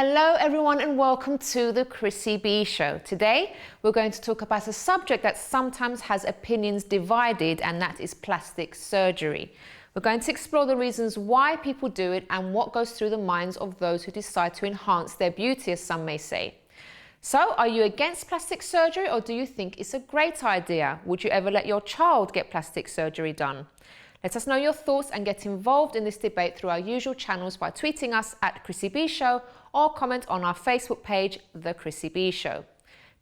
Hello everyone and welcome to the Chrissy B Show. Today we're going to talk about a subject that sometimes has opinions divided, and that is plastic surgery. We're going to explore the reasons why people do it and what goes through the minds of those who decide to enhance their beauty, as some may say. So, are you against plastic surgery, or do you think it's a great idea? Would you ever let your child get plastic surgery done? Let us know your thoughts and get involved in this debate through our usual channels by tweeting us at Chrissy B Show or comment on our Facebook page, The Chrissy B Show.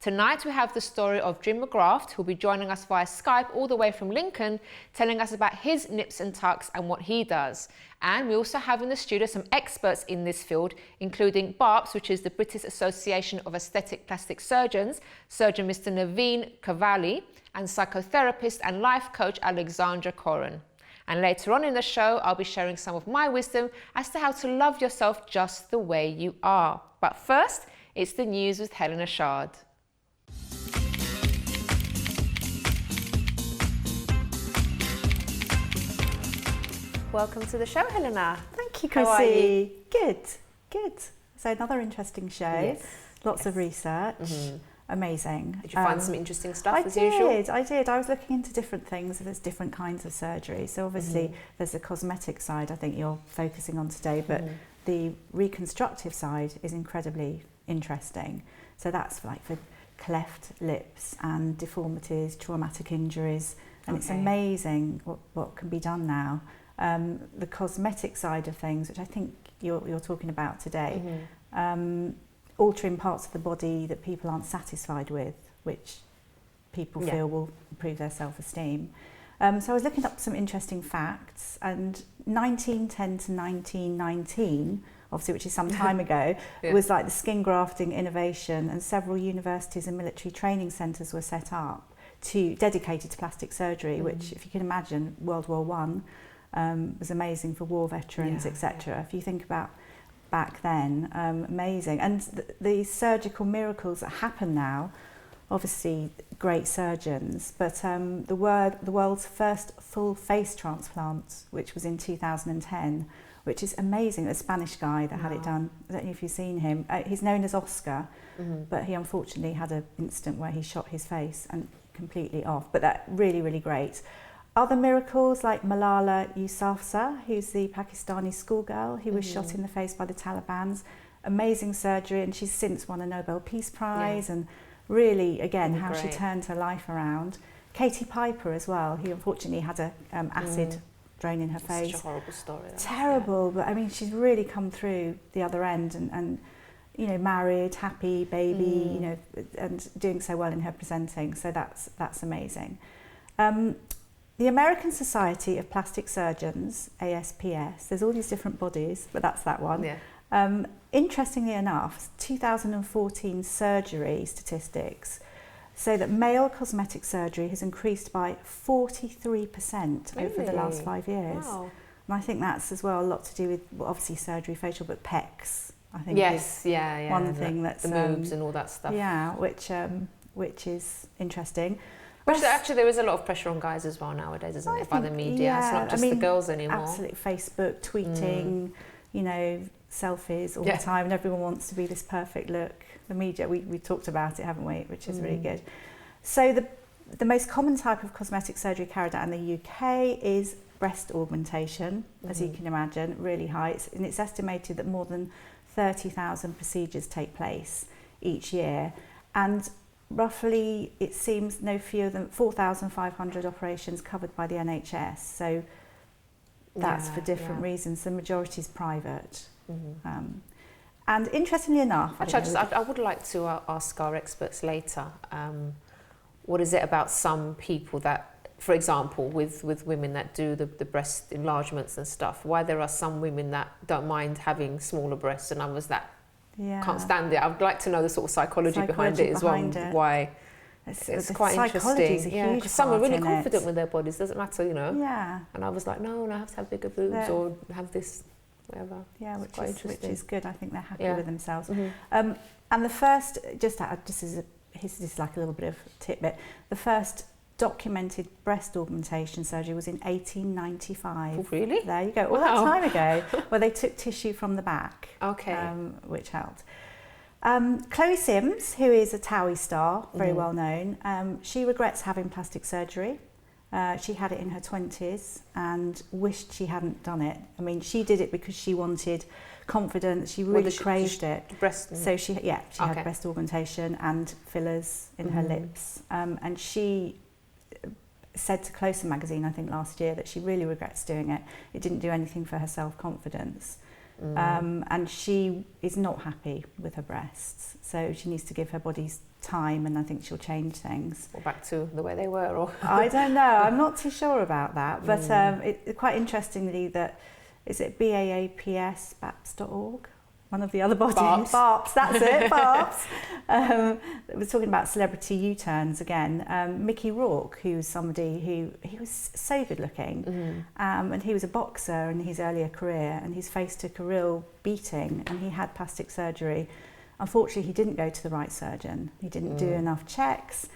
Tonight we have the story of Jim McGrath, who will be joining us via Skype all the way from Lincoln, telling us about his nips and tucks and what he does. And we also have in the studio some experts in this field, including BAAPS, which is the British Association of Aesthetic Plastic Surgeons, Surgeon Mr. Naveen Cavale, and psychotherapist and life coach Alexandra Koren. And later on in the show, I'll be sharing some of my wisdom as to how to love yourself just the way you are. But first, it's the news with Helena Shard. Welcome to the show, Helena. Thank you, Chrissy. How are you? Good. So another interesting show. Yes. Lots of research. Mm-hmm. Amazing. Did you find some interesting stuff usual? I did. I was looking into different things. There's different kinds of surgery. So obviously there's the cosmetic side I think you're focusing on today, but the reconstructive side is incredibly interesting. So that's like for cleft lips and deformities, traumatic injuries, and it's amazing what can be done now. The cosmetic side of things, which I think you're talking about today, altering parts of the body that people aren't satisfied with, which people feel will improve their self-esteem. So I was looking up some interesting facts, and 1910 to 1919, obviously, which is some time ago, was like the skin grafting innovation, and several universities and military training centres were set up dedicated to plastic surgery, which, if you can imagine, World War I was amazing for war veterans, etc. If you think about back then, amazing. And the surgical miracles that happen now, obviously great surgeons, but the world's first full face transplant, which was in 2010, which is amazing. A Spanish guy that had it done. I don't know if you've seen him. He's known as Oscar, but he unfortunately had an incident where he shot his face and completely off. But that really great. Other miracles like Malala Yousafzai, who's the Pakistani schoolgirl who was shot in the face by the Taliban. Amazing surgery, and she's since won a Nobel Peace Prize, and really, again, how she turned her life around. Katie Piper as well, who unfortunately had a acid drain in her face. Such a horrible story. Terrible, but I mean, she's really come through the other end, and you know, married, happy, baby, you know, and doing so well in her presenting. So that's amazing. The American Society of Plastic Surgeons, ASPS, there's all these different bodies, but that's that one. Interestingly enough, 2014 surgery statistics say that male cosmetic surgery has increased by 43% over the last 5 years. Wow. And I think that's as well a lot to do with, well, obviously surgery, facial, but pecs, I think is one thing that's... The moves and all that stuff. Yeah, which is interesting. Actually, there is a lot of pressure on guys as well nowadays, isn't it, by the media? It's not just the girls anymore. Absolutely, Facebook, tweeting, you know, selfies all the time, and everyone wants to be this perfect look. The media, we talked about it, haven't we? Which is really good. So the most common type of cosmetic surgery carried out in the UK is breast augmentation, as you can imagine, really high. And it's estimated that more than 30,000 procedures take place each year. And roughly, it seems no fewer than 4,500 operations covered by the NHS. So that's for different reasons. The majority is private. And interestingly enough... Actually, I would like to ask our experts later, what is it about some people that, for example, with women that do the breast enlargements and stuff, why there are some women that don't mind having smaller breasts and others that can't stand it. I would like to know the sort of psychology behind it as well. Why it's quite interesting. Yeah, because some are really confident with their bodies. Doesn't matter, you know. Yeah. And I was like, no, I have to have bigger boobs or have this, whatever. Yeah, which is good. I think they're happy with themselves. And the first, this is like a little bit of tidbit. The first documented breast augmentation surgery was in 1895. Oh, really? There you go. All that time ago, where they took tissue from the back, which helped. Chloe Sims, who is a TOWIE star, very well known, she regrets having plastic surgery. She had it in her 20s and wished she hadn't done it. I mean, she did it because she wanted confidence. She really craved it. So she had breast augmentation and fillers in her lips. And she said to Closer magazine, I think last year, that she really regrets doing it. It didn't do anything for her self-confidence. And she is not happy with her breasts. So she needs to give her body time, and I think she'll change things. Or back to the way they were, or I don't know. I'm not too sure about that. But quite interestingly, that is it BAAPS, BAAPS.org, one of the other bodies. BAAPS, that's it, BAAPS. We're talking about celebrity U-turns again. Mickey Rourke, who's somebody he was so good looking, and he was a boxer in his earlier career, and he's faced a real beating, and he had plastic surgery. Unfortunately, he didn't go to the right surgeon. He didn't do enough checks.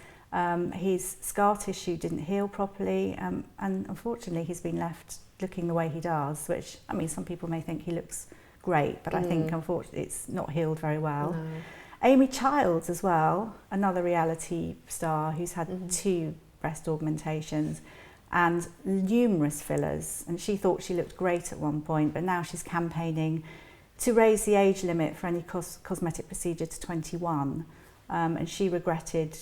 His scar tissue didn't heal properly, and unfortunately, he's been left looking the way he does, which, I mean, some people may think he looks great, but I think, unfortunately, it's not healed very well. No. Amy Childs as well, another reality star who's had 2 breast augmentations and numerous fillers, and she thought she looked great at one point, but now she's campaigning to raise the age limit for any cosmetic procedure to 21, and she regretted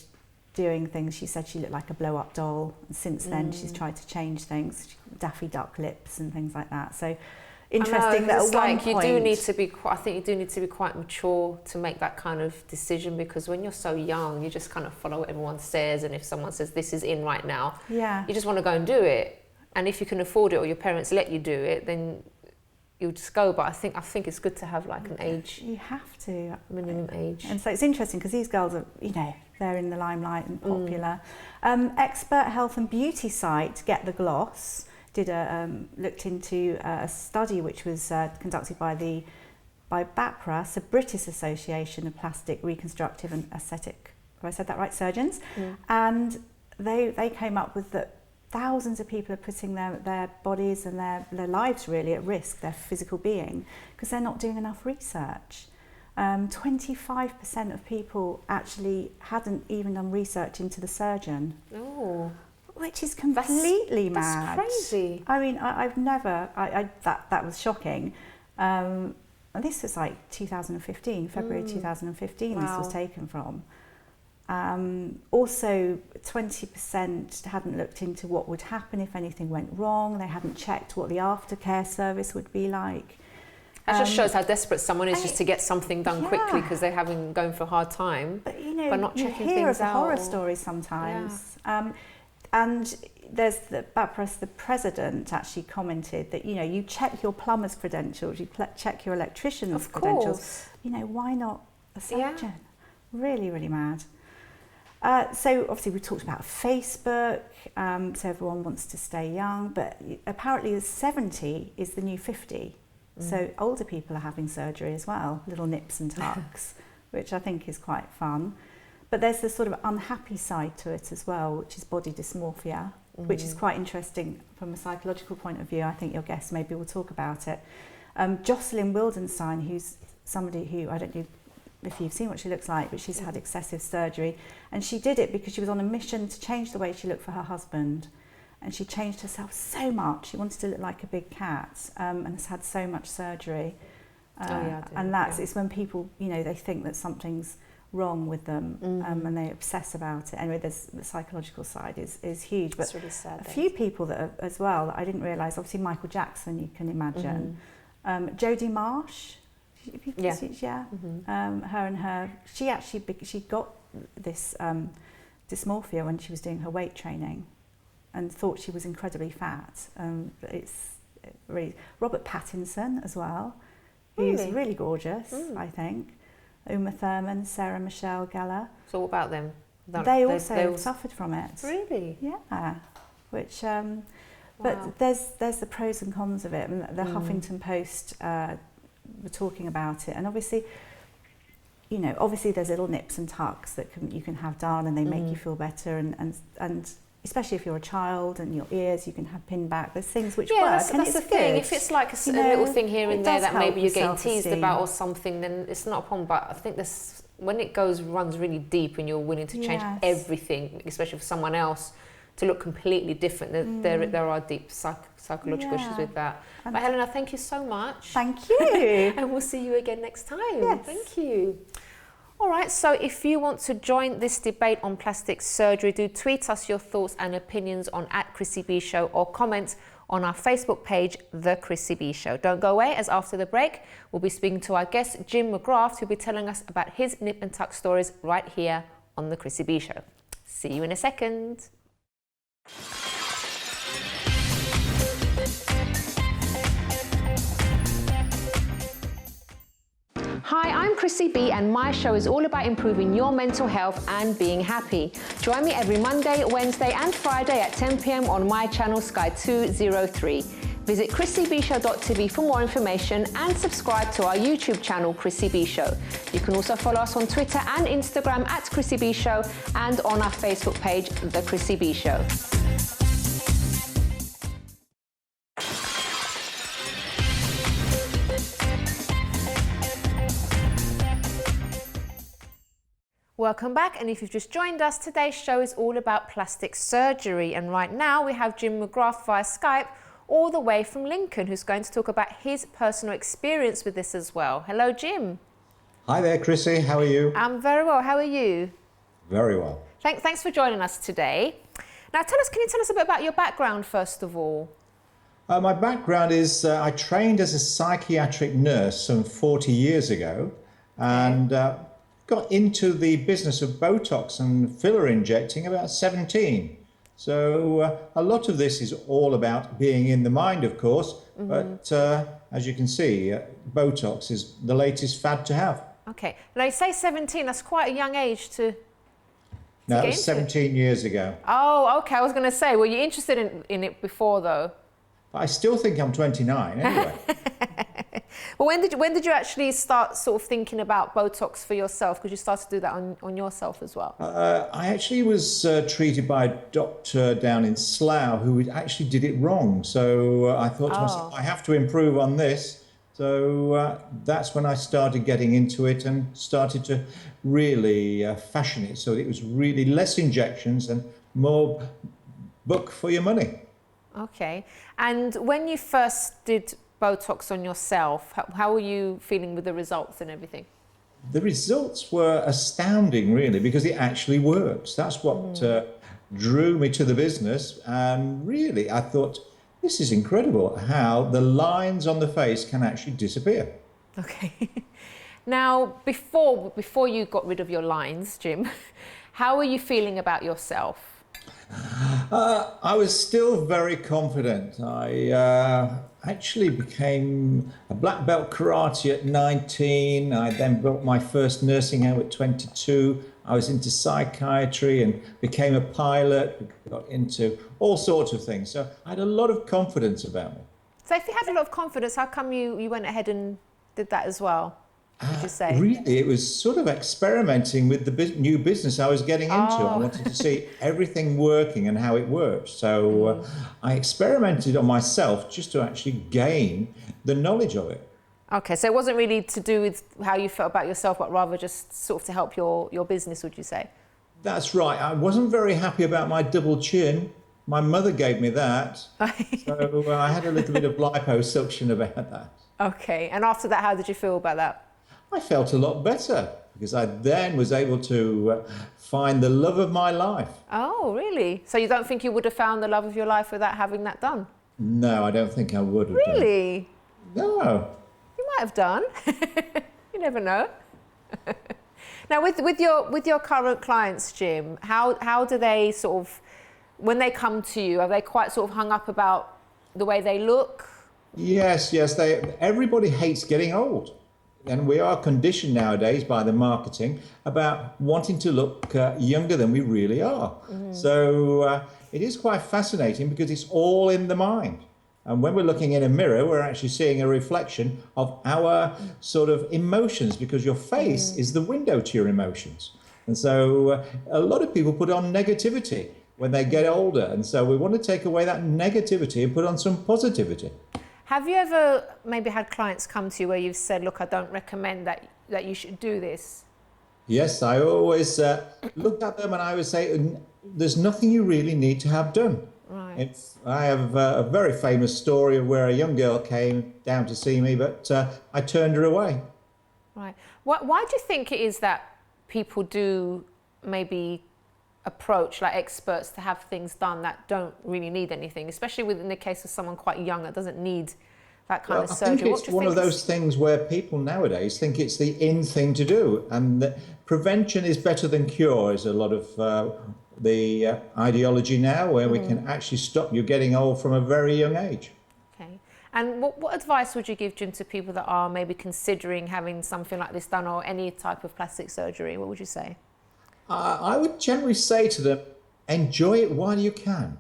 doing things. She said she looked like a blow-up doll, and since then she's tried to change things, Daffy Duck lips and things like that. So interesting that at one point, I think you do need to be quite mature to make that kind of decision, because when you're so young, you just kind of follow what everyone says, and if someone says this is in right now, you just want to go and do it, and if you can afford it or your parents let you do it, then you'll just go. But I think it's good to have like an age. You have to. Minimum age. And so it's interesting because these girls are, they're in the limelight and popular. Expert health and beauty site Get the Gloss looked into a study which was conducted by BAAPS, the British Association of Plastic, Reconstructive and Aesthetic, have I said that right, surgeons? And they came up with that thousands of people are putting their bodies and their lives really at risk, their physical being, because they're not doing enough research. 25% of people actually hadn't even done research into the surgeon. Oh, which is completely mad. That's crazy. I mean, I've never. That was shocking. And this was like 2015, February 2015. This was taken from. Also, 20% hadn't looked into what would happen if anything went wrong. They hadn't checked what the aftercare service would be like. That just shows how desperate someone is just to get something done quickly, because they're going for a hard time. But by not checking you hear things of out. horror stories sometimes. And there's the BAAPS, the president actually commented that you check your plumber's credentials, you check your electrician's credentials. Why not a surgeon? Really, really mad. So obviously we talked about Facebook, so everyone wants to stay young, but apparently 70 is the new 50. So older people are having surgery as well, little nips and tucks, which I think is quite fun. But there's this sort of unhappy side to it as well, which is body dysmorphia, which is quite interesting from a psychological point of view. I think your guest maybe will talk about it. Jocelyn Wildenstein, who's somebody who, I don't know if you've seen what she looks like, but she's had excessive surgery, and she did it because she was on a mission to change the way she looked for her husband, and she changed herself so much. She wanted to look like a big cat, and has had so much surgery. And it's when people, they think that something's wrong with them, and they obsess about it. Anyway, there's the psychological side is huge, but really sad, a few people that as well that I didn't realise. Obviously, Michael Jackson, you can imagine. Jodie Marsh. She got this dysmorphia when she was doing her weight training, and thought she was incredibly fat. It's really Robert Pattinson as well, who's really gorgeous. I think Uma Thurman, Sarah Michelle Gellar. So what about them? They also suffered from it. Really? Yeah. Which, but there's the pros and cons of it. And the Huffington Post were talking about it, and obviously there's little nips and tucks that you can have done, and they make you feel better, and especially if you're a child and your ears, you can have pin back. There's things which work. That's and the it's thing. good. If it's like a little thing here and there that maybe you're getting teased self-esteem. about or something, then it's not a problem. But I think this, when it runs really deep and you're willing to change everything, especially for someone else, to look completely different, there are deep psychological issues with that. But Helena, thank you so much. Thank you. And we'll see you again next time. Yes. Thank you. All right, so if you want to join this debate on plastic surgery, do tweet us your thoughts and opinions on @ChrissyB Show or comment on our Facebook page, The Chrissy B Show. Don't go away, as after the break, we'll be speaking to our guest, Jim McGrath, who'll be telling us about his nip and tuck stories right here on The Chrissy B Show. See you in a second. Hi, I'm Chrissy B, and my show is all about improving your mental health and being happy. Join me every Monday, Wednesday and Friday at 10 p.m. on my channel Sky 203. Visit chrissybshow.tv for more information and subscribe to our YouTube channel, Chrissy B Show. You can also follow us on Twitter and Instagram @Chrissy B Show and on our Facebook page, The Chrissy B Show. Welcome back, and if you've just joined us, today's show is all about plastic surgery, and right now we have Jim McGrath via Skype all the way from Lincoln, who's going to talk about his personal experience with this as well. Hello, Jim. Hi there, Chrissy. How are you? I'm very well. How are you? Very well. Thanks for joining us today. Now, can you tell us a bit about your background, first of all? My background is I trained as a psychiatric nurse some 40 years ago, and got into the business of Botox and filler injecting about 17. So a lot of this is all about being in the mind, of course, but as you can see, Botox is the latest fad to have. Okay. Now, you say 17, that's quite a young age to No, get it was into. 17 years ago. Oh, okay. I was going to say, were you interested in it before, though? I still think I'm 29 anyway. Well, when did you actually start sort of thinking about Botox for yourself? Because you started to do that on yourself as well. I actually was treated by a doctor down in Slough who actually did it wrong. So I thought to myself, I have to improve on this. So that's when I started getting into it and started to really fashion it. So it was really less injections and more buck for your money. Okay. And when you first did Botox on yourself, how were you feeling with the results and everything? The results were astounding, really, because it actually works. That's what drew me to the business. And really, I thought, this is incredible how the lines on the face can actually disappear. Okay. Now, before you got rid of your lines, Jim, how were you feeling about yourself? I was still very confident. I actually became a black belt karate at 19. I then built my first nursing home at 22. I was into psychiatry and became a pilot, got into all sorts of things. So I had a lot of confidence about me. So if you had a lot of confidence, how come you went ahead and did that as well, would you say? Really, it was sort of experimenting with the new business I was getting into. I wanted to see everything working and how it worked. So I experimented on myself just to actually gain the knowledge of it. Okay, so it wasn't really to do with how you felt about yourself, but rather just sort of to help your business, would you say? That's right. I wasn't very happy about my double chin. My mother gave me that. So I had a little bit of liposuction about that. Okay, and after that, how did you feel about that? I felt a lot better because I then was able to find the love of my life. Oh, really? So you don't think you would have found the love of your life without having that done? No, I don't think I would have Really? done. No. You might have done. You never know. Now, with your current clients, Jim, how do they sort of, when they come to you, are they quite sort of hung up about the way they look? Yes. Everybody hates getting old. And we are conditioned nowadays by the marketing about wanting to look younger than we really are. So it is quite fascinating because it's all in the mind. And when we're looking in a mirror, we're actually seeing a reflection of our sort of emotions, because your face is the window to your emotions. And so a lot of people put on negativity. when they get older. And so we want to take away that negativity and put on some positivity. Have you ever maybe had clients come to you where you've said, look, I don't recommend that you should do this? Yes, I always look at them and I would say, there's nothing you really need to have done. Right. I have a very famous story of where a young girl came down to see me, but I turned her away. Right. Why do you think it is that people do maybe approach like experts to have things done that don't really need anything, especially within the case of someone quite young that doesn't need that kind of surgery? I think it's one of those things where people nowadays think it's the in thing to do, and that prevention is better than cure is a lot of the ideology now, where we can actually stop you getting old from a very young age. Okay. And what advice would you give, Jim, to people that are maybe considering having something like this done or any type of plastic surgery? What would you say? I would generally say to them, enjoy it while you can,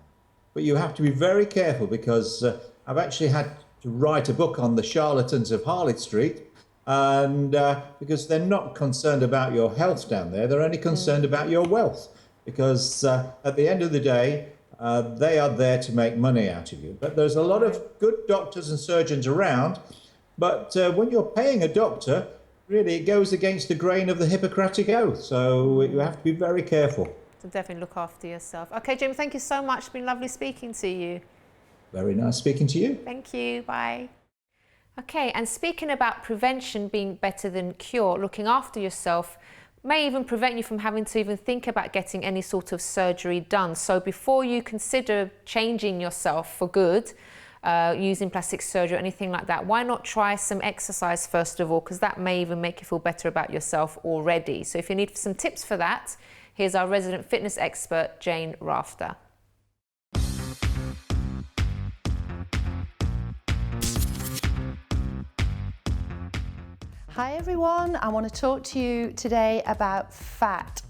but you have to be very careful, because I've actually had to write a book on the charlatans of Harley Street, and because they're not concerned about your health down there, they're only concerned about your wealth, because at the end of the day, they are there to make money out of you. But there's a lot of good doctors and surgeons around, but when you're paying a doctor, really, it goes against the grain of the Hippocratic Oath, so you have to be very careful. So definitely look after yourself. Okay, Jim, thank you so much. It's been lovely speaking to you. Very nice speaking to you. Thank you. Bye. Okay, and speaking about prevention being better than cure, looking after yourself may even prevent you from having to even think about getting any sort of surgery done. So before you consider changing yourself for good, using plastic surgery or anything like that, why not try some exercise first of all, because that may even make you feel better about yourself already. So if you need some tips for that, here's our resident fitness expert, Jane Rafter. Hi everyone, I want to talk to you today about fat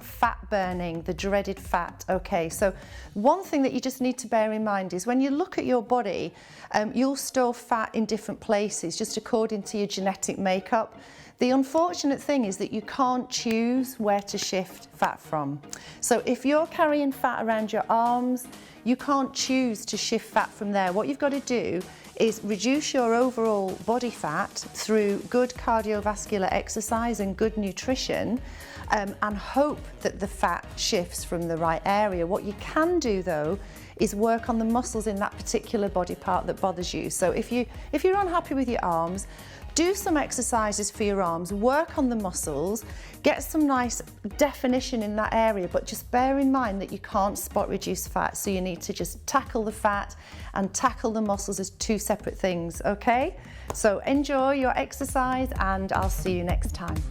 burning, the dreaded fat. Okay, so one thing that you just need to bear in mind is when you look at your body, you'll store fat in different places just according to your genetic makeup. The unfortunate thing is that you can't choose where to shift fat from. So if you're carrying fat around your arms, you can't choose to shift fat from there. What you've got to do is reduce your overall body fat through good cardiovascular exercise and good nutrition, and hope that the fat shifts from the right area. What you can do though is work on the muscles in that particular body part that bothers you. So if you're unhappy with your arms, do some exercises for your arms, work on the muscles, get some nice definition in that area, but just bear in mind that you can't spot reduce fat, so you need to just tackle the fat and tackle the muscles as two separate things, okay? So enjoy your exercise and I'll see you next time.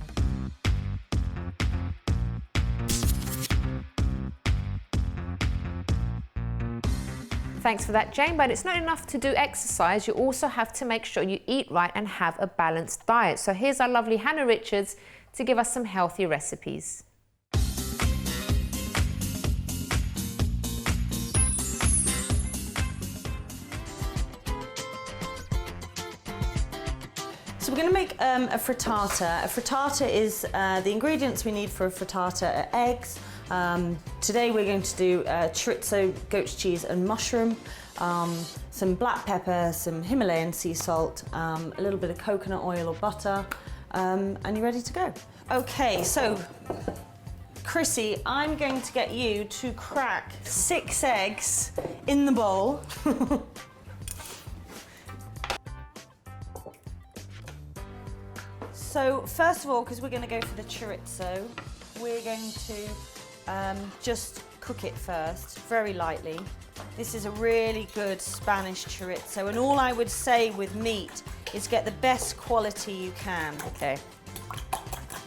Thanks for that, Jane. But it's not enough to do exercise. You also have to make sure you eat right and have a balanced diet. So here's our lovely Hannah Richards to give us some healthy recipes. So we're going to make a frittata. A frittata is the ingredients we need for a frittata are eggs. Today we're going to do chorizo, goat's cheese and mushroom, some black pepper, some Himalayan sea salt, a little bit of coconut oil or butter, and you're ready to go. Okay, so Chrissy, I'm going to get you to crack 6 eggs in the bowl. So first of all, because we're going to go for the chorizo, we're going to just cook it first, very lightly. This is a really good Spanish chorizo, and all I would say with meat is get the best quality you can. Okay.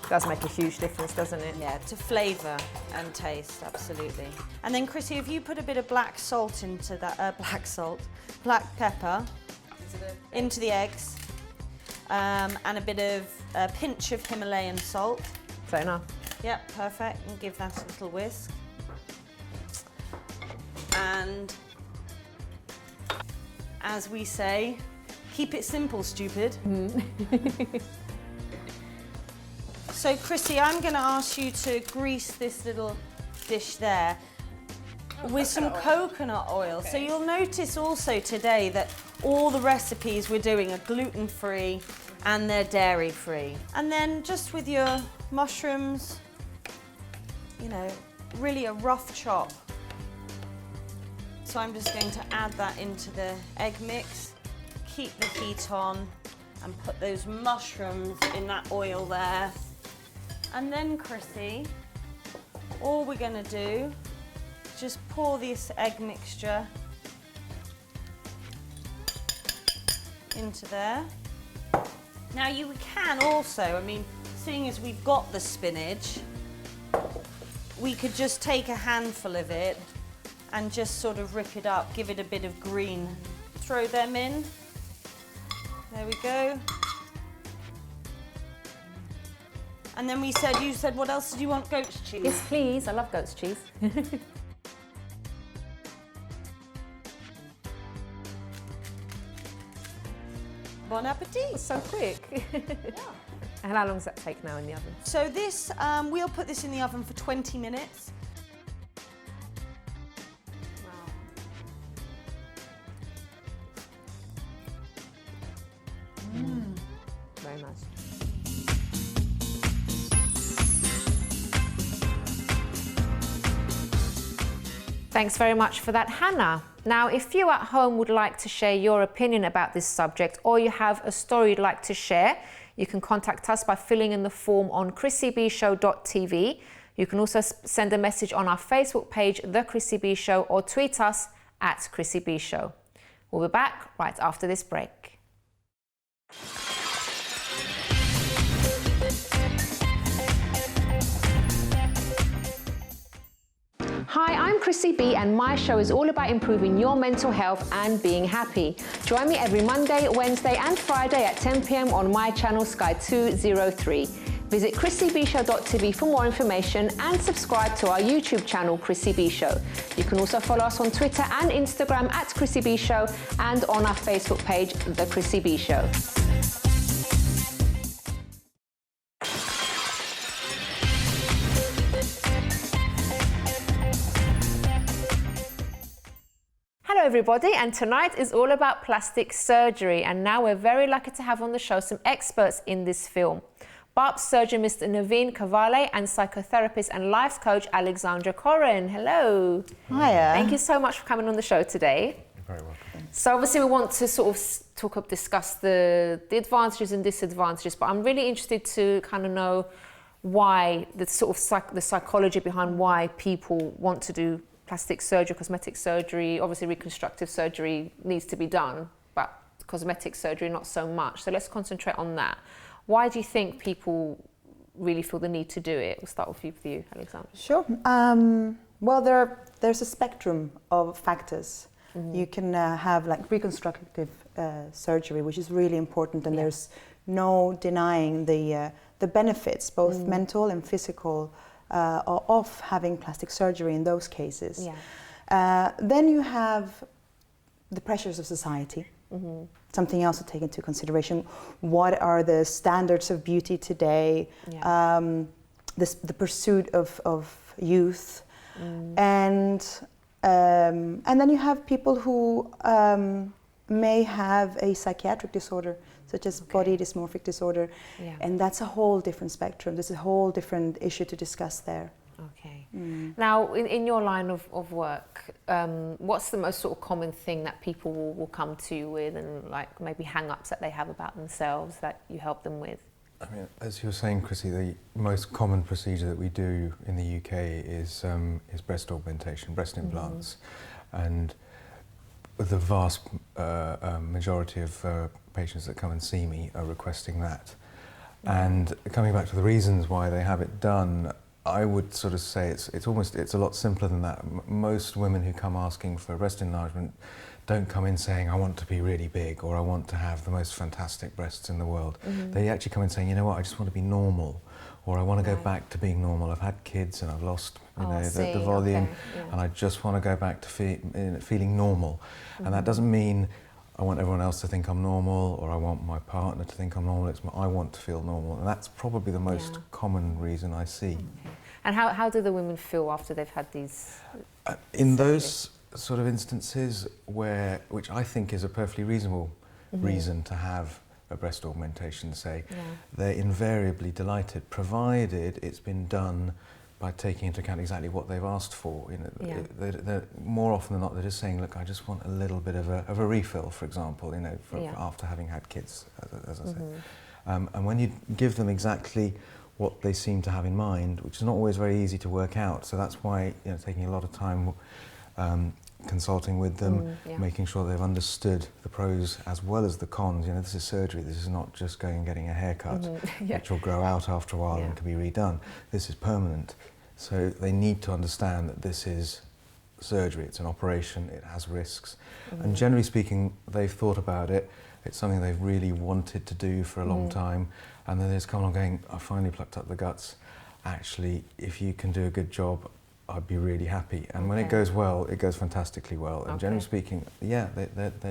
Does make a huge difference, doesn't it? Yeah, to flavour and taste, absolutely. And then Chrissy, if you put a bit of black salt into that, black pepper into the eggs, and a bit of a pinch of Himalayan salt. Fair enough. Yep, perfect, and give that a little whisk. And as we say, keep it simple, stupid. So Chrissy, I'm going to ask you to grease this little dish there. with some coconut oil. So you'll notice also today that all the recipes we're doing are gluten-free and they're dairy-free. And then just with your mushrooms, you know, really a rough chop. So I'm just going to add that into the egg mix, keep the heat on, and put those mushrooms in that oil there. And then, Chrissy, all we're going to do is just pour this egg mixture into there. Now you can also, I mean, seeing as we've got the spinach, we could just take a handful of it and just sort of rip it up, give it a bit of green. Throw them in. There we go. And then you said, what else did you want? Goat's cheese? Yes, please. I love goat's cheese. Bon appetit. So quick. And how long does that take now in the oven? So this, we'll put this in the oven for 20 minutes. Very nice. Thanks very much for that, Hannah. Now, if you at home would like to share your opinion about this subject, or you have a story you'd like to share, you can contact us by filling in the form on chrissybshow.tv. You can also send a message on our Facebook page, The Chrissy B Show, or tweet us at Chrissy B Show. We'll be back right after this break. Hi, I'm Chrissy B, and my show is all about improving your mental health and being happy. Join me every Monday, Wednesday and Friday at 10 p.m. on my channel Sky 203. Visit chrissybshow.tv for more information and subscribe to our YouTube channel, Chrissy B Show. You can also follow us on Twitter and Instagram at Chrissy B Show and on our Facebook page, The Chrissy B Show. Hello everybody, and tonight is all about plastic surgery, and now we're very lucky to have on the show some experts in this film. BAAPS surgeon Mr. Naveen Cavale and psychotherapist and life coach Alexandra Koren. Hello. Hiya. Thank you so much for coming on the show today. You're very welcome. So obviously we want to sort of discuss the advantages and disadvantages, but I'm really interested to kind of know why the sort of the psychology behind why people want to do plastic surgery, cosmetic surgery. Obviously reconstructive surgery needs to be done, but cosmetic surgery not so much. So let's concentrate on that. Why do you think people really feel the need to do it? We'll start with you, Alexandra. Sure. Well, there's a spectrum of factors. Mm-hmm. You can have like reconstructive surgery, which is really important, and there's no denying the benefits, both mental and physical, of having plastic surgery in those cases. Yeah. Then you have the pressures of society. Mm-hmm. Something else to take into consideration. What are the standards of beauty today? Yeah. The pursuit of youth, and then you have people who may have a psychiatric disorder, such as body dysmorphic disorder, and that's a whole different spectrum. There's a whole different issue to discuss there. Okay. Now, in your line of work, what's the most sort of common thing that people will come to you with, and like maybe hang-ups that they have about themselves that you help them with? I mean, as you were saying, Chrissy, the most common procedure that we do in the UK is breast augmentation, breast implants, and the vast majority of patients that come and see me are requesting that. And coming back to the reasons why they have it done, I would sort of say it's a lot simpler than that. Most women who come asking for breast enlargement don't come in saying, I want to be really big, or I want to have the most fantastic breasts in the world. They actually come in saying, you know what, I just want to be normal, or I want to go back to being normal. I've had kids and I've lost the volume, and I just want to go back to feeling normal. And that doesn't mean I want everyone else to think I'm normal, or I want my partner to think I'm normal. I want to feel normal, and that's probably the most common reason I see. Okay. And how do the women feel after they've had these? In those sort of instances which I think is a perfectly reasonable reason to have a breast augmentation, say, they're invariably delighted, provided it's been done by taking into account exactly what they've asked for. You know, they're more often than not, they're just saying, look, I just want a little bit of a refill, for example, you know, for after having had kids, as I said. And when you give them exactly what they seem to have in mind, which is not always very easy to work out, so that's why, you know, taking a lot of time consulting with them, making sure they've understood the pros as well as the cons. You know, this is surgery, this is not just going and getting a haircut, which will grow out after a while and can be redone. This is permanent. So they need to understand that this is surgery, it's an operation, it has risks. And generally speaking, they've thought about it, it's something they've really wanted to do for a long time, and then they just come along going, I finally plucked up the guts. Actually, if you can do a good job, I'd be really happy. And when it goes well, it goes fantastically well. And generally speaking, they're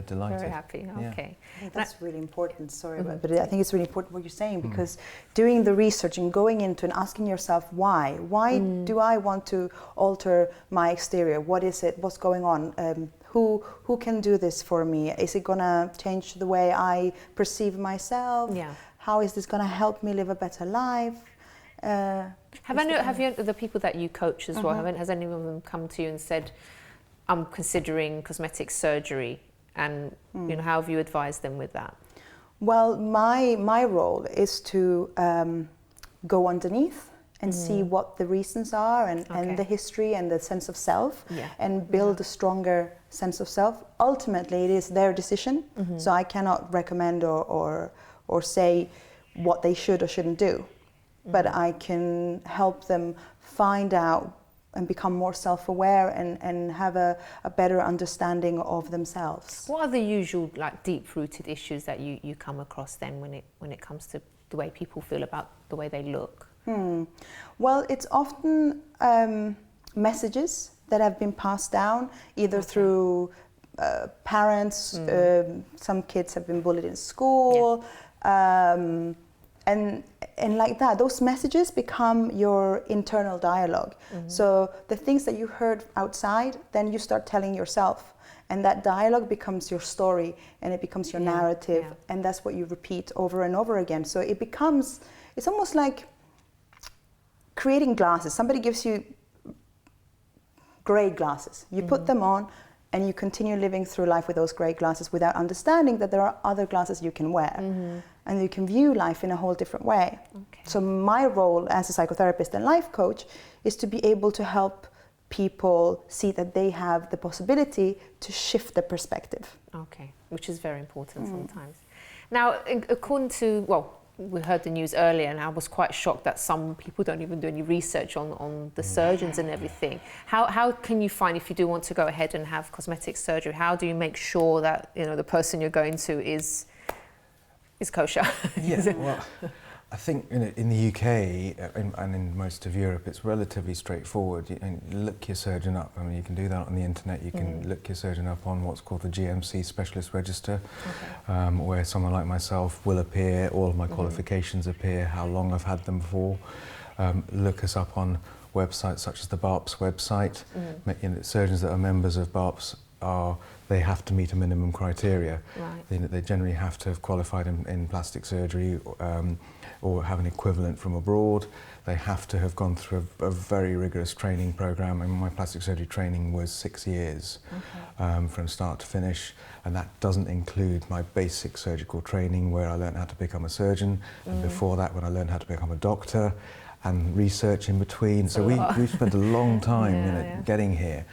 delighted. Very happy, okay. I think that's really important, sorry, but I think it's really important what you're saying, because doing the research and going into and asking yourself why do I want to alter my exterior? What is it? What's going on? Who can do this for me? Is it gonna change the way I perceive myself? How is this gonna help me live a better life? Have you the people that you coach as well? Has any of them come to you and said, "I'm considering cosmetic surgery," and you know, how have you advised them with that? Well, my role is to go underneath and see what the reasons are and the history and the sense of self, and build a stronger sense of self. Ultimately, it is their decision, so I cannot recommend or say what they should or shouldn't do. But I can help them find out and become more self-aware and have a better understanding of themselves. What are the usual, like, deep-rooted issues that you come across then when it comes to the way people feel about the way they look? Well, it's often messages that have been passed down either through parents. Some kids have been bullied in school. And like that, those messages become your internal dialogue. So the things that you heard outside, then you start telling yourself, and that dialogue becomes your story, and it becomes your narrative, and that's what you repeat over and over again. So it's almost like creating glasses. Somebody gives you gray glasses. You put them on, and you continue living through life with those grey glasses without understanding that there are other glasses you can wear. And you can view life in a whole different way. So my role as a psychotherapist and life coach is to be able to help people see that they have the possibility to shift the perspective. Okay, which is very important sometimes. Now, according to, well, we heard the news earlier, and I was quite shocked that some people don't even do any research on the surgeons and everything. How can you find, if you do want to go ahead and have cosmetic surgery, how do you make sure that, you know, the person you're going to is kosher? Well, I think in the UK and in most of Europe, it's relatively straightforward. You look your surgeon up. I mean, you can do that on the internet. You can look your surgeon up on what's called the GMC Specialist Register, where someone like myself will appear, all of my qualifications appear, how long I've had them for. Look us up on websites such as the BAAPS website. You know, surgeons that are members of BAAPS they have to meet a minimum criteria. They generally have to have qualified in plastic surgery or have an equivalent from abroad. They have to have gone through a very rigorous training program. I mean, my plastic surgery training was 6 years from start to finish, and that doesn't include my basic surgical training where I learned how to become a surgeon, and before that when I learned how to become a doctor, and research in between. So we spent a long time getting here.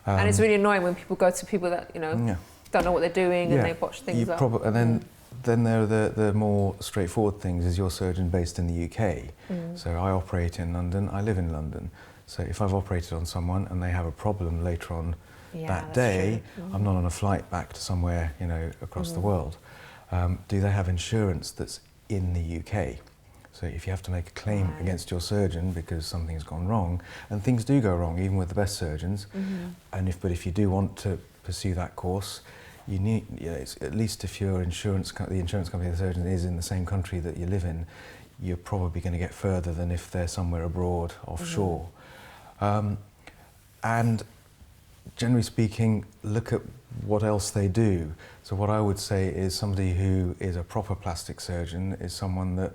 And it's really annoying when people go to people that, you know, don't know what they're doing and they botch things up. And then there are the more straightforward things. Is your surgeon based in the UK? So I operate in London, I live in London. So if I've operated on someone and they have a problem later on that day, I'm not on a flight back to somewhere, you know, across the world. Do they have insurance that's in the UK? So if you have to make a claim against your surgeon because something's gone wrong, and things do go wrong even with the best surgeons, but if you do want to pursue that course, you need, at least if your the insurance company of the surgeon is in the same country that you live in, you're probably going to get further than if they're somewhere abroad, offshore. And generally speaking, look at what else they do. So what I would say is somebody who is a proper plastic surgeon is someone that,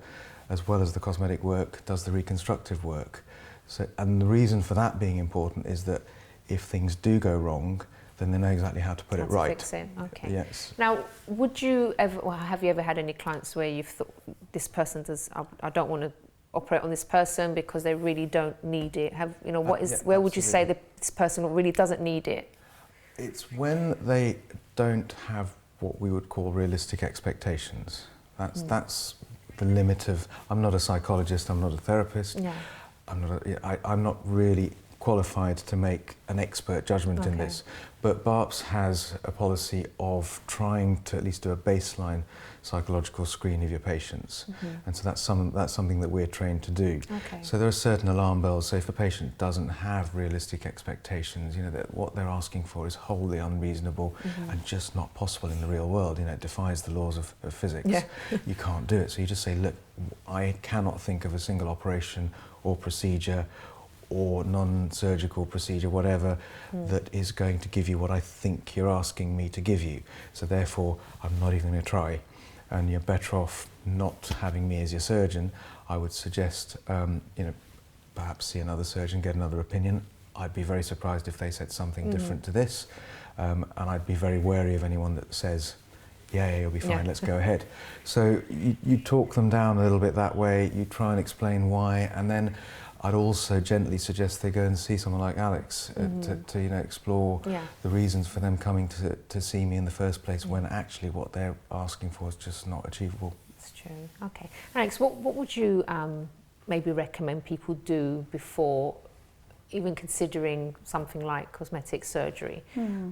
as well as the cosmetic work, does the reconstructive work. So, and the reason for that being important is that if things do go wrong, then they know exactly how to put it right. Fix it. Okay. Yes. Now, would you ever, well, have you ever had any clients where you've thought, this person does, I don't want to operate on this person because they really don't need it? Have, you know, what is, where would you say that this person really doesn't need it? It's when they don't have what we would call realistic expectations. That's the limit of, I'm not a psychologist, I'm not a therapist, I'm not really qualified to make an expert judgment in this, but BAAPS has a policy of trying to at least do a baseline psychological screen of your patients, and so that's something that we're trained to do. So there are certain alarm bells. So if the patient doesn't have realistic expectations, you know, that what they're asking for is wholly unreasonable and just not possible in the real world. You know, it defies the laws of physics. You can't do it. So you just say, look, I cannot think of a single operation or procedure or non-surgical procedure, whatever, that is going to give you what I think you're asking me to give you. So therefore, I'm not even going to try. And you're better off not having me as your surgeon. I would suggest, you know, perhaps see another surgeon, get another opinion. I'd be very surprised if they said something different to this. And I'd be very wary of anyone that says, yeah, you'll be fine, let's go ahead. So you talk them down a little bit that way, you try and explain why, and then I'd also gently suggest they go and see someone like Alex to you know, explore the reasons for them coming to see me in the first place when actually what they're asking for is just not achievable. That's true. Okay. Alex, what would you maybe recommend people do before even considering something like cosmetic surgery?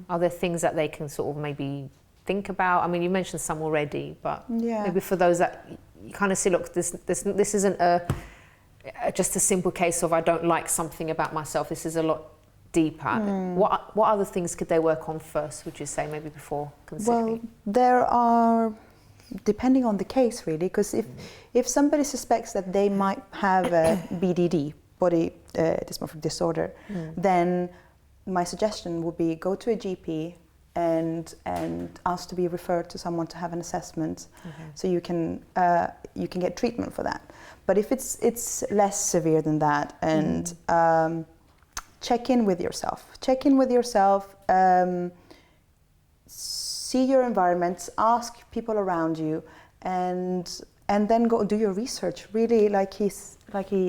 Are there things that they can sort of maybe think about? I mean, you mentioned some already, but maybe for those that you kind of see, look, this isn't just a simple case of I don't like something about myself. This is a lot deeper. What other things could they work on first, would you say, maybe before considering? Well, there are, depending on the case really, because if somebody suspects that they might have a BDD, body dysmorphic disorder, then my suggestion would be go to a GP and ask to be referred to someone to have an assessment, so you can get treatment for that. But if it's less severe than that, and check in with yourself. Check in with yourself. See your environment. Ask people around you, and then go do your research. Really, like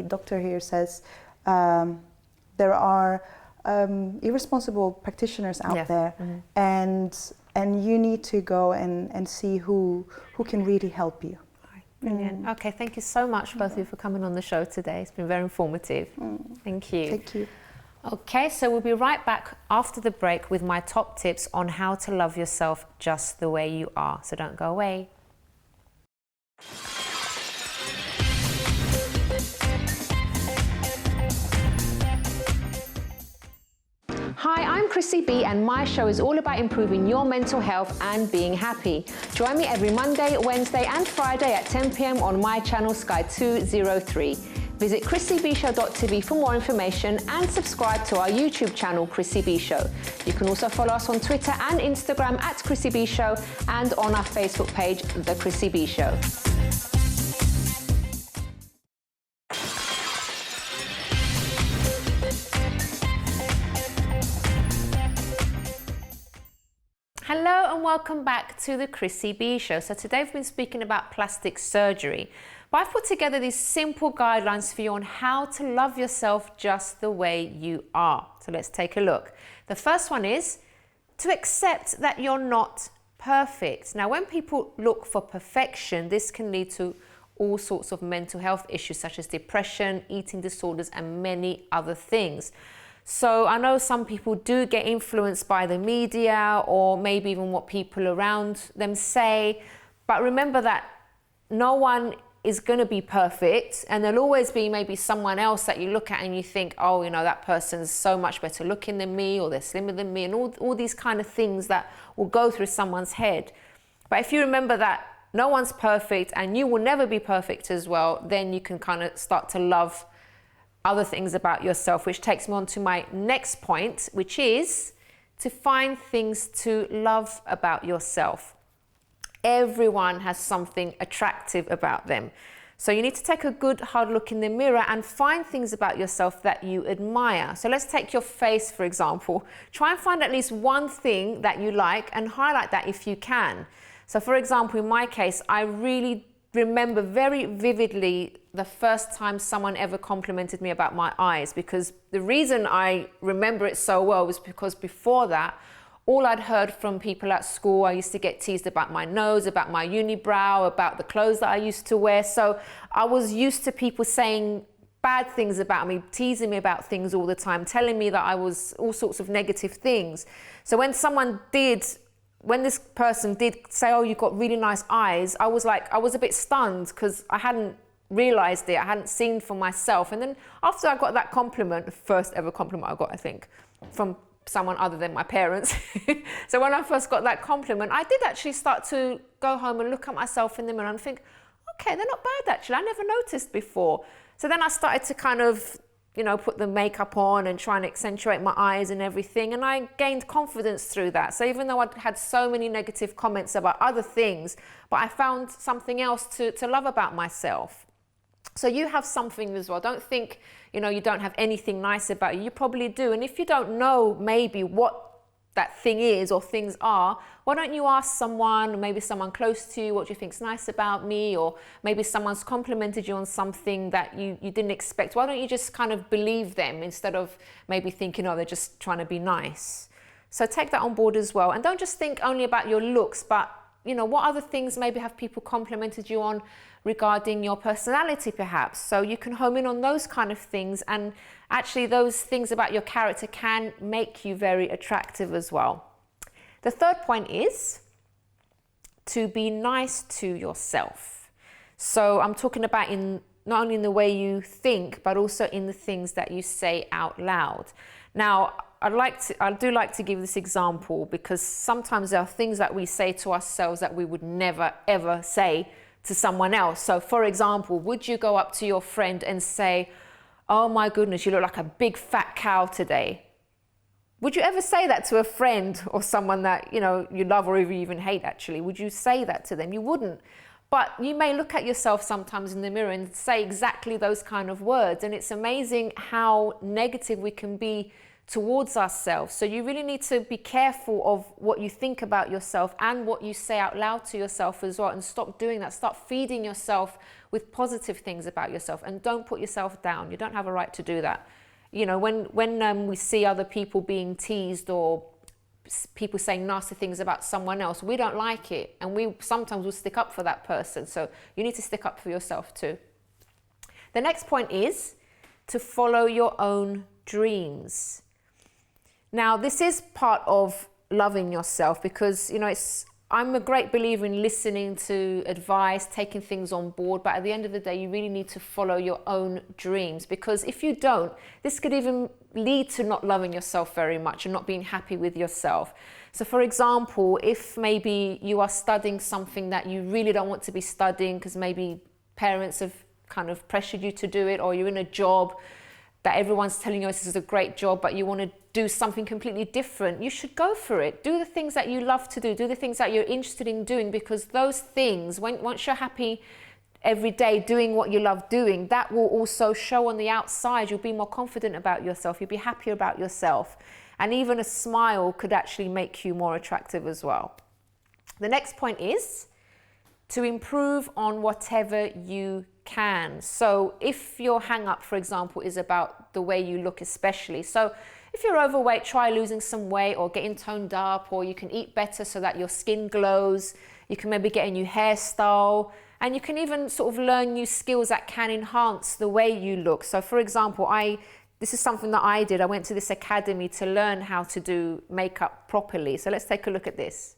doctor here says, there are irresponsible practitioners out there, and you need to go and see who can really help you. Brilliant. Okay, thank you so much, both of you, for coming on the show today. It's been very informative. Thank you. Thank you. Okay, so we'll be right back after the break with my top tips on how to love yourself just the way you are. So don't go away. Hi, I'm Chrissy B, and my show is all about improving your mental health and being happy. Join me every Monday, Wednesday and Friday at 10 p.m. on my channel Sky 203. Visit chrissybshow.tv for more information and subscribe to our YouTube channel Chrissy B Show. You can also follow us on Twitter and Instagram at Chrissy B Show and on our Facebook page, The Chrissy B Show. Hello and welcome back to the Chrissy B Show. So today we've been speaking about plastic surgery, but I've put together these simple guidelines for you on how to love yourself just the way you are. So let's take a look. The first one is to accept that you're not perfect. Now, when people look for perfection, this can lead to all sorts of mental health issues such as depression, eating disorders, and many other things. So I know some people do get influenced by the media or maybe even what people around them say, but remember that no one is going to be perfect, and there'll always be maybe someone else that you look at and you think, oh, you know, that person's so much better looking than me, or they're slimmer than me, and all these kind of things that will go through someone's head. But if you remember that no one's perfect and you will never be perfect as well, then you can kind of start to love other things about yourself, which takes me on to my next point, which is to find things to love about yourself. Everyone has something attractive about them. So you need to take a good hard look in the mirror and find things about yourself that you admire. So let's take your face, for example. Try and find at least one thing that you like and highlight that if you can. So for example, in my case, I really remember very vividly the first time someone ever complimented me about my eyes, because the reason I remember it so well was because before that, all I'd heard from people at school, I used to get teased about my nose, about my unibrow, about the clothes that I used to wear. So I was used to people saying bad things about me, teasing me about things all the time, telling me that I was all sorts of negative things. So when this person did say, oh, you've got really nice eyes, I was a bit stunned because I hadn't realized it. I hadn't seen for myself. And then after I got that compliment, the first ever compliment I got, I think, from someone other than my parents. So when I first got that compliment, I did actually start to go home and look at myself in the mirror and think, okay, they're not bad actually. I never noticed before. So then I started to kind of, put the makeup on and try and accentuate my eyes and everything. And I gained confidence through that. So even though I'd had so many negative comments about other things, but I found something else to love about myself. So you have something as well. Don't think, you don't have anything nice about you. You probably do. And if you don't know maybe what that thing is or things are, why don't you ask someone, maybe someone close to you, what do you think's nice about me? Or maybe someone's complimented you on something that you didn't expect. Why don't you just kind of believe them instead of maybe thinking, oh, they're just trying to be nice. So take that on board as well. And don't just think only about your looks, but what other things maybe have people complimented you on regarding your personality perhaps. So you can home in on those kind of things, and actually those things about your character can make you very attractive as well. The third point is to be nice to yourself. So I'm talking about not only in the way you think, but also in the things that you say out loud. Now, I do like to give this example because sometimes there are things that we say to ourselves that we would never ever say to someone else. So for example, would you go up to your friend and say, oh my goodness, you look like a big fat cow today? Would you ever say that to a friend or someone that you love or even hate actually? Would you say that to them? You wouldn't. But you may look at yourself sometimes in the mirror and say exactly those kind of words. And it's amazing how negative we can be towards ourselves. So you really need to be careful of what you think about yourself and what you say out loud to yourself as well, and stop doing that. Start feeding yourself with positive things about yourself, and don't put yourself down. You don't have a right to do that. When we see other people being teased or people saying nasty things about someone else, we don't like it, and we sometimes will stick up for that person. So you need to stick up for yourself too. The next point is to follow your own dreams. Now, this is part of loving yourself because, I'm a great believer in listening to advice, taking things on board, but at the end of the day, you really need to follow your own dreams, because if you don't, this could even lead to not loving yourself very much and not being happy with yourself. So for example, if maybe you are studying something that you really don't want to be studying because maybe parents have kind of pressured you to do it, or you're in a job that everyone's telling you this is a great job, but you want to do something completely different, you should go for it. Do the things that you love to do the things that you're interested in doing, because those things, once you're happy every day doing what you love doing, that will also show on the outside. You'll be more confident about yourself, you'll be happier about yourself, and even a smile could actually make you more attractive as well. The next point is to improve on whatever you can. So if your hang up, for example, is about the way you look especially, so if you're overweight, try losing some weight or getting toned up, or you can eat better so that your skin glows. You can maybe get a new hairstyle, and you can even sort of learn new skills that can enhance the way you look. So for example, this is something that I did. I went to this academy to learn how to do makeup properly. So let's take a look at this.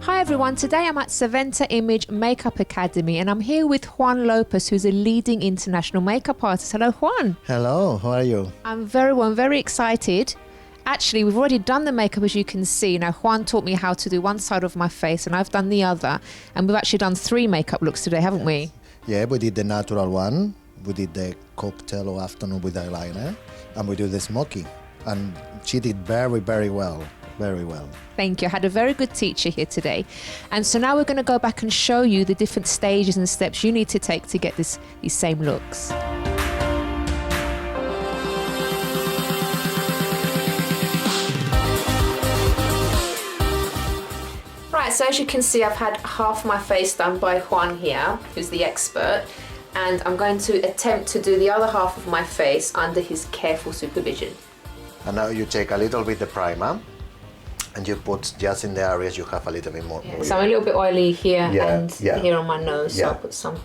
Hi everyone, today I'm at Saventa Image Makeup Academy and I'm here with Juan Lopez, who's a leading international makeup artist. Hello, Juan. Hello, how are you? I'm very well, I'm very excited. Actually, we've already done the makeup, as you can see. Now, Juan taught me how to do one side of my face and I've done the other. And we've actually done 3 makeup looks today, haven't we? Yeah, we did the natural one, we did the cocktail or afternoon with eyeliner, and we do the smoky. And she did very, very well. Very well. Thank you. I had a very good teacher here today. And so now we're going to go back and show you the different stages and steps you need to take to get these same looks. Right, so as you can see, I've had half my face done by Juan here, who's the expert. And I'm going to attempt to do the other half of my face under his careful supervision. And now you take a little bit the primer and you put just in the areas you have a little bit more. Yeah, so I'm a little bit oily here and yeah. here on my nose, so I'll put some.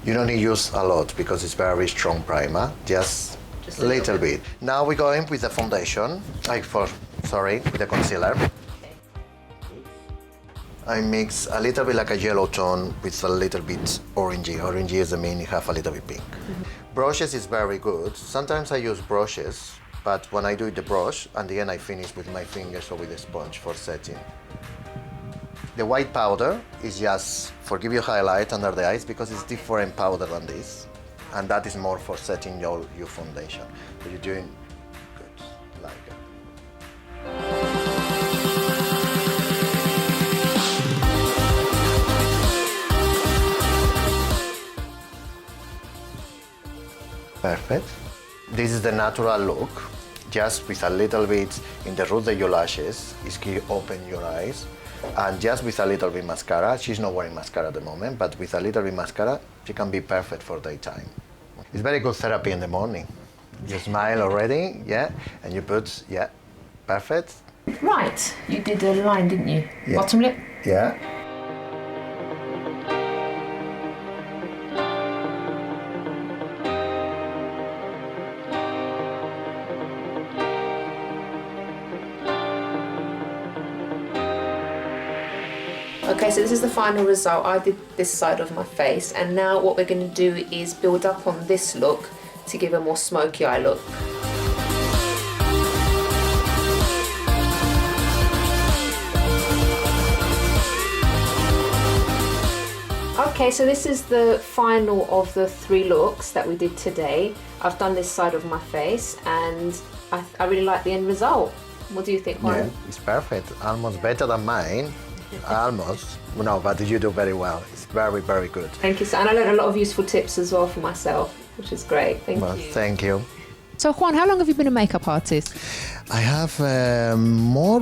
You don't need to use a lot because it's very strong primer, just a little bit. Now we're going with the foundation, with the concealer. Okay. I mix a little bit like a yellow tone with a little bit orangey. Orangey is the mean you have a little bit pink. Mm-hmm. Brushes is very good. Sometimes I use brushes, but when I do the brush, and then I finish with my fingers or with a sponge for setting. The white powder is just for give you highlight under the eyes because it's different powder than this. And that is more for setting your foundation. So you're doing good, like it. Perfect. This is the natural look. Just with a little bit in the root of your lashes, is to open your eyes. And just with a little bit mascara, she's not wearing mascara at the moment, but with a little bit mascara, she can be perfect for daytime. It's very good therapy in the morning. You smile already, yeah, and you put, yeah, perfect. Right, you did a line, didn't you? Yeah. Bottom lip? Yeah. Okay, so this is the final result. I did this side of my face, and now what we're going to do is build up on this look to give a more smoky eye look. Okay, so this is the final of the 3 looks that we did today. I've done this side of my face, and I really like the end result. What do you think, Juan? Yeah, it's perfect. Almost better than mine. Almost. No, but you do very well. It's very, very good. Thank you, sir. And I learned a lot of useful tips as well for myself, which is great. Thank you. Thank you. So, Juan, how long have you been a makeup artist? I have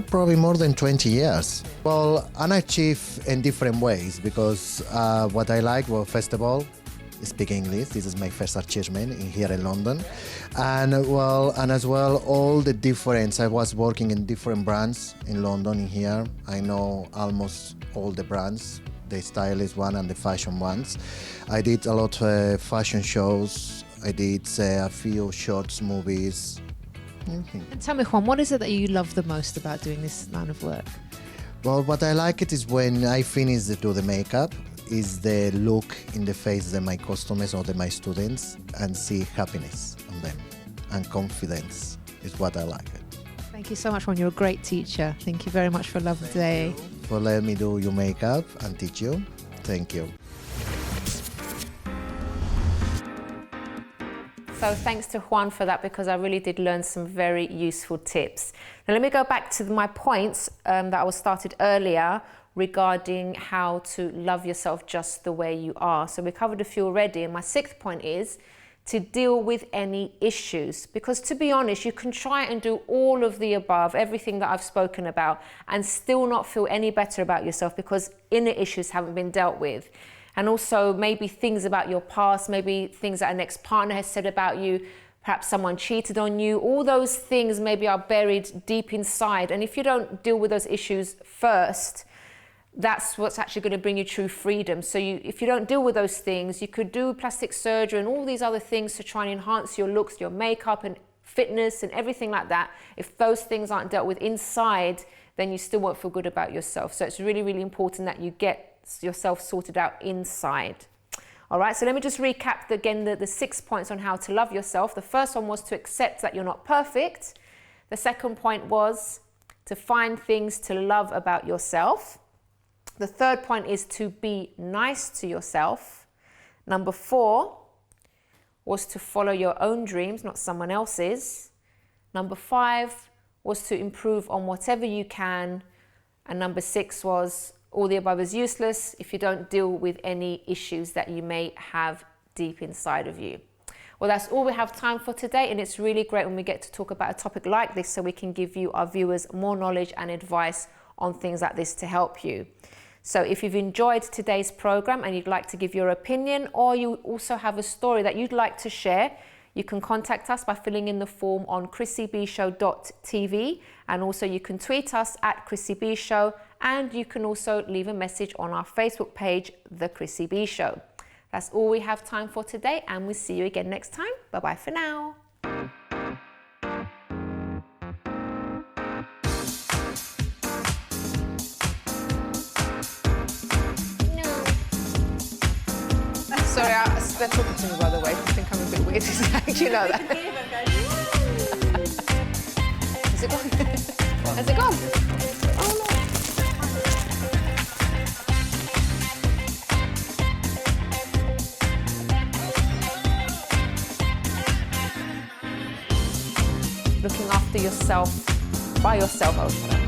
probably more than 20 years. Well, and I achieve in different ways because what I like, well, first of all, speak English. This is my first achievement here in London. And as well, all the difference. I was working in different brands in London and here. I know almost all the brands, the stylist one and the fashion ones. I did a lot of fashion shows. I did a few shorts movies. And tell me, Juan, what is it that you love the most about doing this line of work? Well, what I like it is when I finish to do the makeup, is the look in the face of my customers or my students and see happiness on them and confidence is what I like. Thank you so much, Juan. You're a great teacher. Thank you very much for a lovely day. For letting me do your makeup and teach you. Thank you. So thanks to Juan for that, because I really did learn some very useful tips. Now let me go back to my points that I was started earlier regarding how to love yourself just the way you are. So we covered a few already, and my 6th point is to deal with any issues. Because to be honest, you can try and do all of the above, everything that I've spoken about, and still not feel any better about yourself because inner issues haven't been dealt with. And also maybe things about your past, maybe things that an ex-partner has said about you, perhaps someone cheated on you. All those things maybe are buried deep inside. And if you don't deal with those issues first, that's what's actually going to bring you true freedom. So if you don't deal with those things, you could do plastic surgery and all these other things to try and enhance your looks, your makeup and fitness and everything like that. If those things aren't dealt with inside, then you still won't feel good about yourself. So it's really, really important that you get yourself sorted out inside. All right, so let me just recap again the 6 points on how to love yourself. The first one was to accept that you're not perfect. The second point was to find things to love about yourself. The third point is to be nice to yourself. Number 4 was to follow your own dreams, not someone else's. Number 5 was to improve on whatever you can. And number 6 was all the above is useless if you don't deal with any issues that you may have deep inside of you. Well, that's all we have time for today, and it's really great when we get to talk about a topic like this so we can give you, our viewers, more knowledge and advice on things like this to help you. So if you've enjoyed today's program and you'd like to give your opinion, or you also have a story that you'd like to share, you can contact us by filling in the form on chrissybshow.tv, and also you can tweet us at Chrissy B Show, and you can also leave a message on our Facebook page, The Chrissy B Show. That's all we have time for today, and we'll see you again next time. Bye-bye for now. Sorry, they're talking to me, by the way. I think I'm a bit weird. You know that. Has it gone? Has it gone? Oh no. Looking after yourself by yourself.